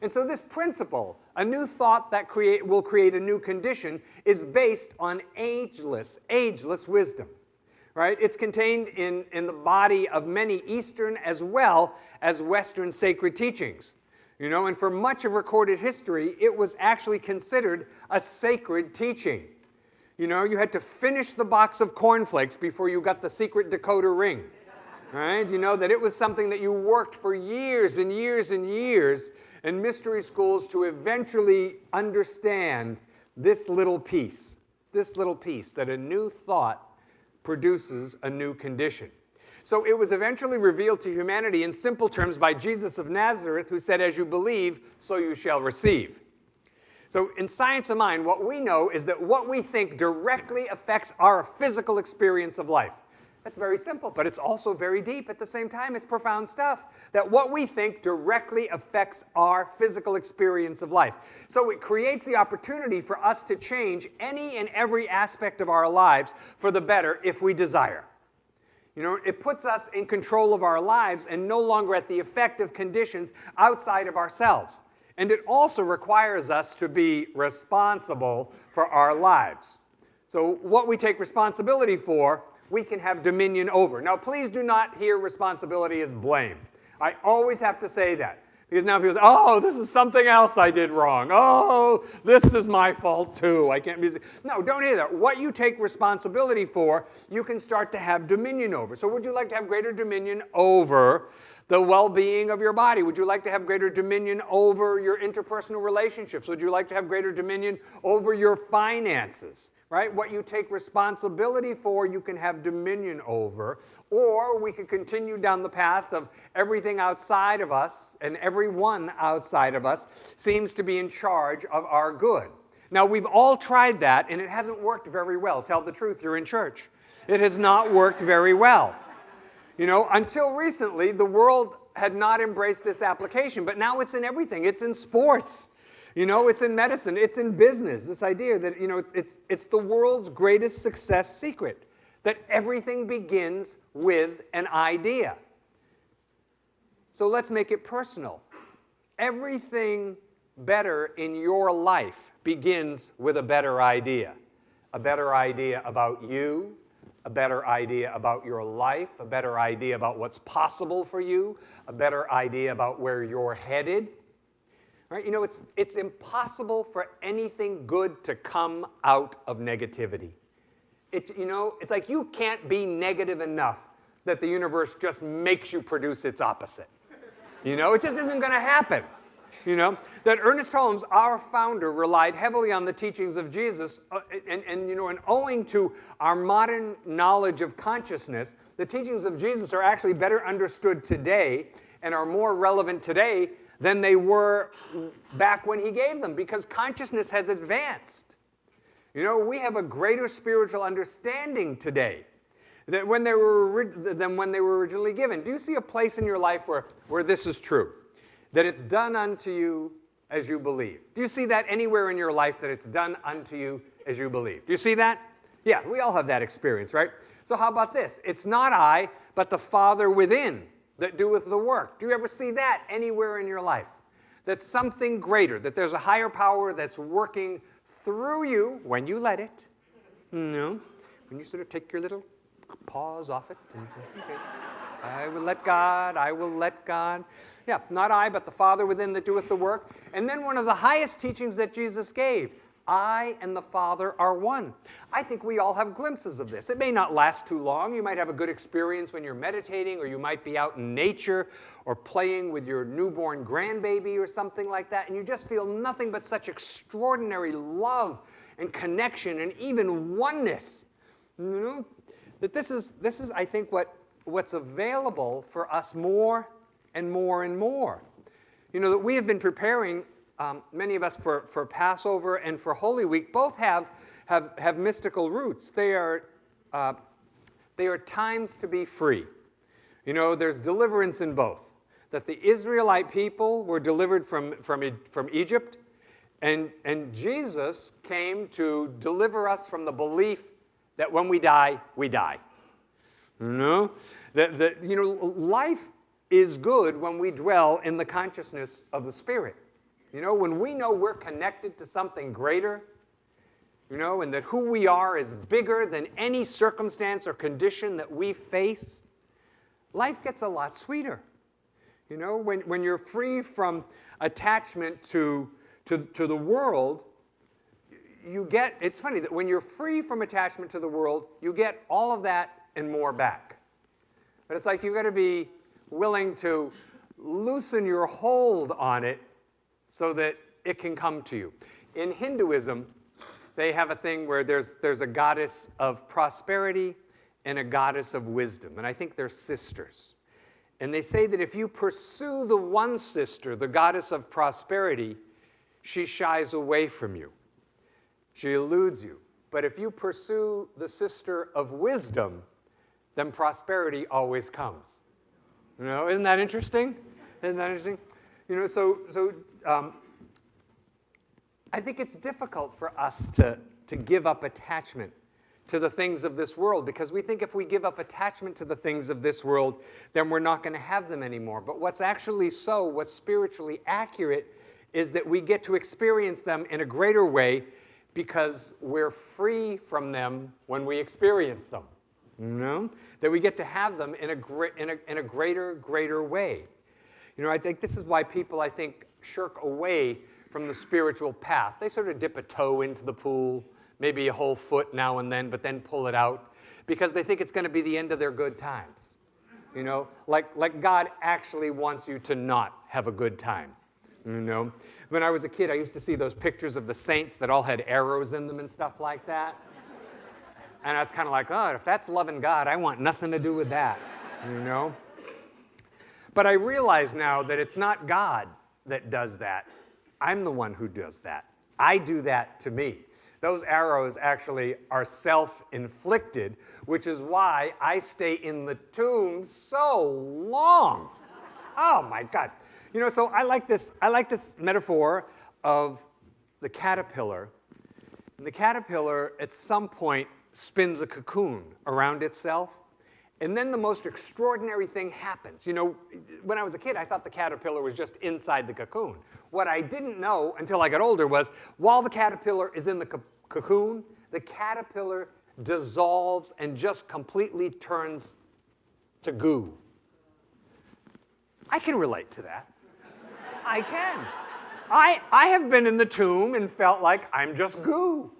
And so this principle, a new thought that will create a new condition, is based on ageless wisdom. Right? It's contained in the body of many Eastern as well as Western sacred teachings. You know, and for much of recorded history, it was actually considered a sacred teaching. You know, you had to finish the box of cornflakes before you got the secret decoder ring. Right? You know, that it was something that you worked for years and years and years in mystery schools to eventually understand this little piece, that a new thought produces a new condition. So it was eventually revealed to humanity in simple terms by Jesus of Nazareth, who said, "As you believe, so you shall receive." So in Science of Mind, what we know is that what we think directly affects our physical experience of life. That's very simple, but it's also very deep at the same time. It's profound stuff. That what we think directly affects our physical experience of life. So it creates the opportunity for us to change any and every aspect of our lives for the better if we desire. You know, it puts us in control of our lives and no longer at the effect of conditions outside of ourselves. And it also requires us to be responsible for our lives. So what we take responsibility for, we can have dominion over. Now, please do not hear responsibility as blame. I always have to say that. Because now people say, "Oh, this is something else I did wrong. Oh, this is my fault too. I can't be..." No, don't hear that. What you take responsibility for, you can start to have dominion over. So would you like to have greater dominion over the well-being of your body? Would you like to have greater dominion over your interpersonal relationships? Would you like to have greater dominion over your finances? Right? What you take responsibility for, you can have dominion over. Or we could continue down the path of everything outside of us and everyone outside of us seems to be in charge of our good. Now, we've all tried that, and it hasn't worked very well. Tell the truth, you're in church. It has not worked very well. You know, until recently, the world had not embraced this application, but now it's in everything. It's in sports. You know, it's in medicine, it's in business, this idea that, you know, it's the world's greatest success secret, that everything begins with an idea. So let's make it personal. Everything better in your life begins with a better idea. A better idea about you, a better idea about your life, a better idea about what's possible for you, a better idea about where you're headed. Right? You know, it's impossible for anything good to come out of negativity. You know, it's like you can't be negative enough that the universe just makes you produce its opposite. You know, it just isn't going to happen. You know, that Ernest Holmes, our founder, relied heavily on the teachings of Jesus, and owing to our modern knowledge of consciousness, the teachings of Jesus are actually better understood today and are more relevant today than they were back when he gave them, because consciousness has advanced. You know, we have a greater spiritual understanding today than when they were originally given. Do you see a place in your life where this is true? That it's done unto you as you believe. Do you see that anywhere in your life, that it's done unto you as you believe? Do you see that? Yeah, we all have that experience, right? So how about this? It's not I, but the Father within that doeth the work. Do you ever see that anywhere in your life? That something greater, that there's a higher power that's working through you when you let it. You know, when you sort of take your little paws off it and say, okay, I will let God, I will let God. Yeah, not I, but the Father within that doeth the work. And then one of the highest teachings that Jesus gave, I and the Father are one. I think we all have glimpses of this. It may not last too long. You might have a good experience when you're meditating, or you might be out in nature or playing with your newborn grandbaby or something like that, and you just feel nothing but such extraordinary love and connection and even oneness. You know, that this is I think, what's available for us more and more and more. You know, that we have been preparing, many of us, for Passover and for Holy Week. Both have mystical roots. They are times to be free. You know, there's deliverance in both. That the Israelite people were delivered from Egypt, and Jesus came to deliver us from the belief that when we die, we die. You know? That life is good when we dwell in the consciousness of the Spirit. You know, when we know we're connected to something greater, you know, and that who we are is bigger than any circumstance or condition that we face, life gets a lot sweeter. You know, when you're free from attachment to the world, you get, it's funny that when you're free from attachment to the world, you get all of that and more back. But it's like you've got to be willing to loosen your hold on it so that it can come to you. In Hinduism, they have a thing where there's a goddess of prosperity and a goddess of wisdom, and I think they're sisters. And they say that if you pursue the one sister, the goddess of prosperity, she shies away from you. She eludes you. But if you pursue the sister of wisdom, then prosperity always comes. You know, isn't that interesting? Isn't that interesting? You know, so I think it's difficult for us to give up attachment to the things of this world, because we think if we give up attachment to the things of this world, then we're not going to have them anymore. But what's actually so, what's spiritually accurate, is that we get to experience them in a greater way because we're free from them when we experience them. You know? That we get to have them in a greater way. You know, I think this is why people, I think, shirk away from the spiritual path. They sort of dip a toe into the pool, maybe a whole foot now and then, but then pull it out because they think it's going to be the end of their good times. You know, like God actually wants you to not have a good time. You know, when I was a kid, I used to see those pictures of the saints that all had arrows in them and stuff like that. And I was kind of like, oh, if that's loving God, I want nothing to do with that, you know? But I realize now that it's not God that does that. I'm the one who does that. I do that to me. Those arrows actually are self-inflicted, which is why I stay in the tomb so long. Oh, my God. You know, so I like this metaphor of the caterpillar. And the caterpillar, at some point, spins a cocoon around itself, and then the most extraordinary thing happens. You know, when I was a kid, I thought the caterpillar was just inside the cocoon. What I didn't know until I got older was, while the caterpillar is in the cocoon, the caterpillar dissolves and just completely turns to goo. I can relate to that. I can. I have been in the tomb and felt like I'm just goo.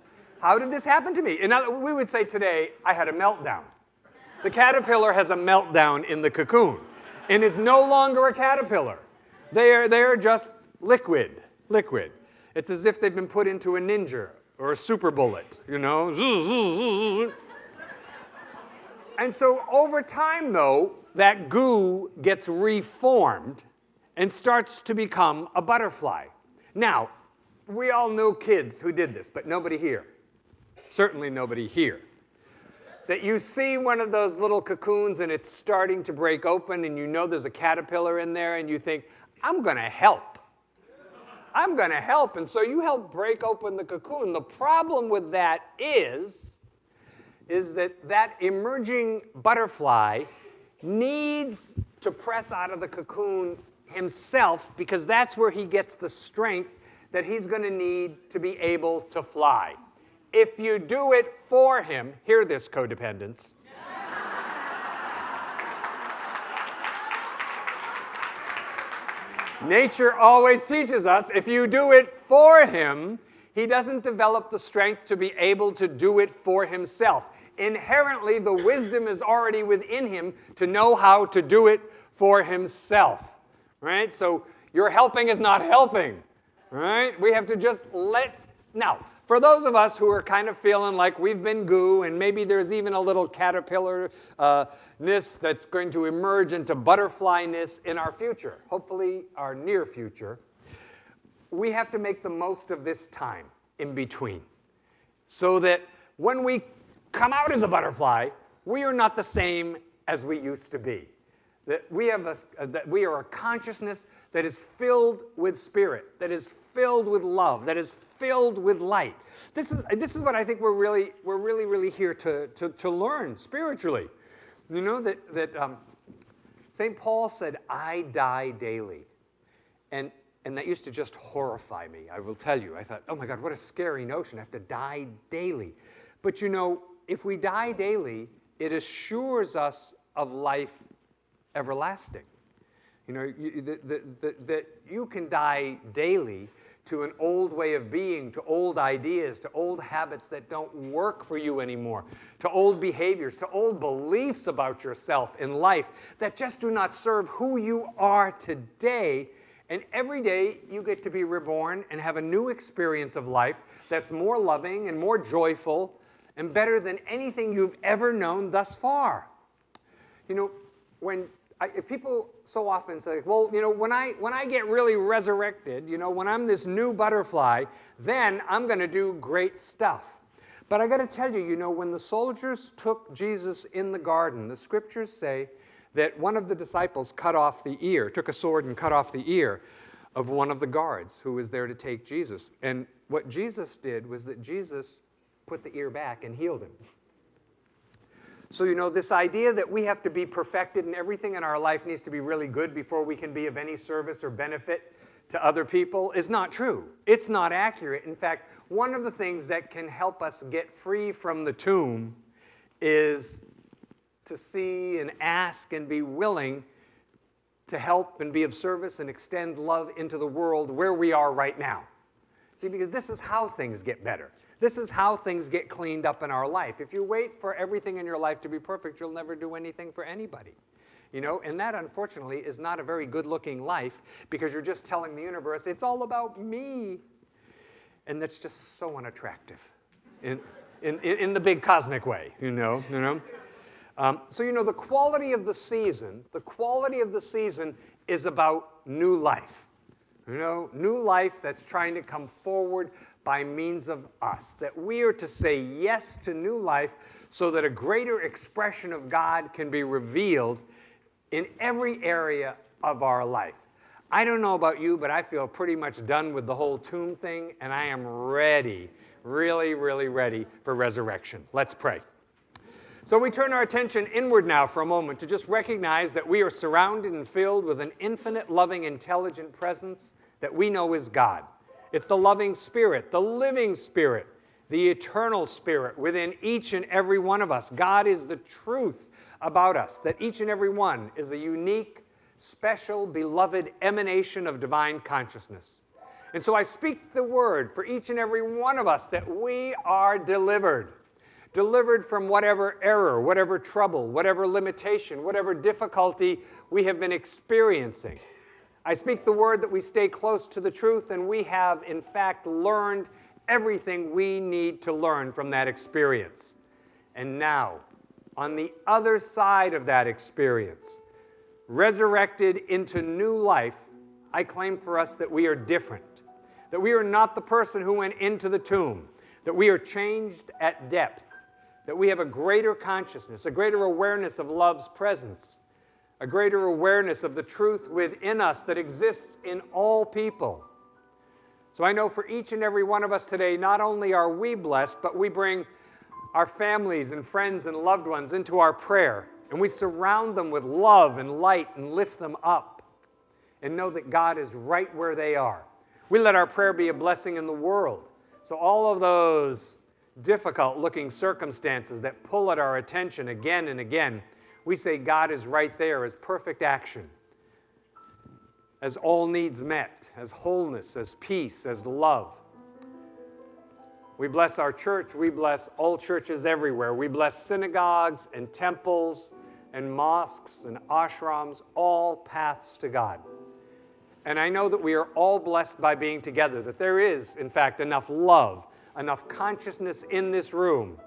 How did this happen to me? We would say today, I had a meltdown. The caterpillar has a meltdown in the cocoon and is no longer a caterpillar. They are just liquid. It's as if they've been put into a ninja or a super bullet, you know? And so over time, though, that goo gets reformed and starts to become a butterfly. Now, we all know kids who did this, but nobody here. Certainly nobody here. That you see one of those little cocoons and it's starting to break open and you know there's a caterpillar in there and you think, I'm going to help. I'm going to help. And so you help break open the cocoon. The problem with that is that emerging butterfly needs to press out of the cocoon himself, because that's where he gets the strength that he's going to need to be able to fly. If you do it for him, hear this, codependents. Nature always teaches us, if you do it for him, he doesn't develop the strength to be able to do it for himself. Inherently, the wisdom is already within him to know how to do it for himself, right? So your helping is not helping, right? We have to just now, for those of us who are kind of feeling like we've been goo, and maybe there's even a little caterpillar-ness that's going to emerge into butterfly-ness in our future, hopefully our near future, we have to make the most of this time in between so that when we come out as a butterfly, we are not the same as we used to be. That we are a consciousness that is filled with spirit, that is filled with love, that is filled with light. This is what I think we're really here to learn spiritually. You know that St. Paul said, "I die daily," and And that used to just horrify me, I will tell you. I thought, oh my God, what a scary notion. I have to die daily. But you know, if we die daily, it assures us of life everlasting. You know, that you can die daily to an old way of being, to old ideas, to old habits that don't work for you anymore, to old behaviors, to old beliefs about yourself in life that just do not serve who you are today. And every day you get to be reborn and have a new experience of life that's more loving and more joyful and better than anything you've ever known thus far. You know, when people so often say, well, you know, when I get really resurrected, you know, when I'm this new butterfly, then I'm going to do great stuff. But I got to tell you, you know, when the soldiers took Jesus in the garden, the scriptures say that one of the disciples cut off the ear, took a sword and cut off the ear of one of the guards who was there to take Jesus. And what Jesus did was that Jesus put the ear back and healed him. So, you know, this idea that we have to be perfected and everything in our life needs to be really good before we can be of any service or benefit to other people is not true. It's not accurate. In fact, one of the things that can help us get free from the tomb is to see and ask and be willing to help and be of service and extend love into the world where we are right now. See, because this is how things get better. This is how things get cleaned up in our life. If you wait for everything in your life to be perfect, you'll never do anything for anybody. You know, and that, unfortunately, is not a very good-looking life because you're just telling the universe, it's all about me. And that's just so unattractive in the big cosmic way, you know. So, you know, the quality of the season is about new life. You know, new life that's trying to come forward by means of us, that we are to say yes to new life so that a greater expression of God can be revealed in every area of our life. I don't know about you, but I feel pretty much done with the whole tomb thing, and I am ready, really, really ready for resurrection. Let's pray. So we turn our attention inward now for a moment to just recognize that we are surrounded and filled with an infinite, loving, intelligent presence that we know is God. It's the loving Spirit, the living Spirit, the eternal Spirit within each and every one of us. God is the truth about us, that each and every one is a unique, special, beloved emanation of divine consciousness. And so I speak the word for each and every one of us that we are delivered. Delivered from whatever error, whatever trouble, whatever limitation, whatever difficulty we have been experiencing. I speak the word that we stay close to the truth, and we have, in fact, learned everything we need to learn from that experience. And now, on the other side of that experience, resurrected into new life, I claim for us that we are different, that we are not the person who went into the tomb, that we are changed at depth, that we have a greater consciousness, a greater awareness of love's presence, a greater awareness of the truth within us that exists in all people. So I know for each and every one of us today, not only are we blessed, but we bring our families and friends and loved ones into our prayer, and we surround them with love and light and lift them up and know that God is right where they are. We let our prayer be a blessing in the world. So all of those difficult-looking circumstances that pull at our attention again and again, we say God is right there as perfect action, as all needs met, as wholeness, as peace, as love. We bless our church. We bless all churches everywhere. We bless synagogues and temples and mosques and ashrams, all paths to God. And I know that we are all blessed by being together, that there is, in fact, enough love, enough consciousness in this room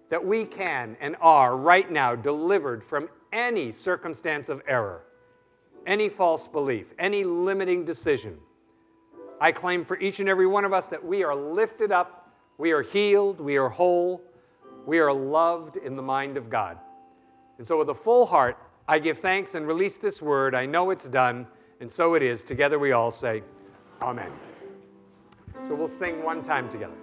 that we can and are right now delivered from any circumstance of error, any false belief, any limiting decision. I claim for each and every one of us that we are lifted up, we are healed, we are whole, we are loved in the mind of God. And so with a full heart, I give thanks and release this word. I know it's done, and so it is. Together we all say, Amen. So we'll sing one time together.